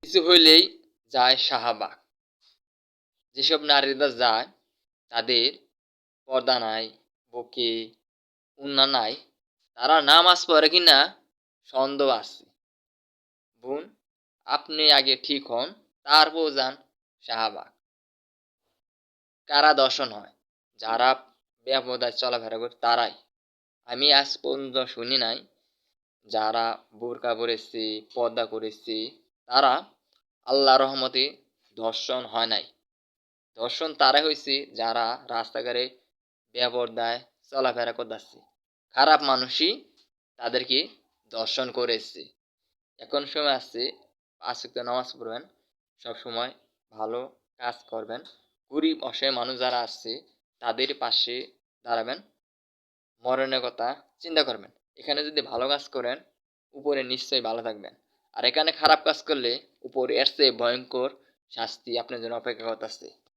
কিছু হইলেই যায় শাহবাগ। যেসব নারীরা যায় তাদের পর্দা নাই, বুকে ওড়না নাই, তারা নামাজ পড়ে কিনা সন্দেহ আছে। বোন, আপনি আগে ঠিক হন, তারপর যান শাহবাগ। কারা দর্শন হয়? যারা বেপরদায় চলাফেরা করে তারাই। আমি আজ পর্যন্ত শুনি নাই যারা বোরকা পরেছে, পর্দা করেছে, তারা আল্লাহর রহমতে ধর্ষণ হয় নাই। ধর্ষণ তারা হইছে যারা রাস্তাঘাটে বেপরদায় চলাফেরা করতেছে। খারাপ মানুষই তাদেরকে ধর্ষণ করেছে। এখন সময় আসছে ৫ ওয়াক্ত নামাজ পড়বেন, সবসময় ভালো কাজ করবেন। গরিব অসহায় মানুষ যারা আছে তাদের পাশে দাঁড়াবেন। মরণের কথা চিন্তা করবেন। এখানে যদি ভালো কাজ করেন উপরে নিশ্চয়ই ভালো থাকবেন। আর এখানে খারাপ কাজ করলে উপরে এর চেয়ে ভয়ঙ্কর শাস্তি আপনার জন্য অপেক্ষা করতেছে।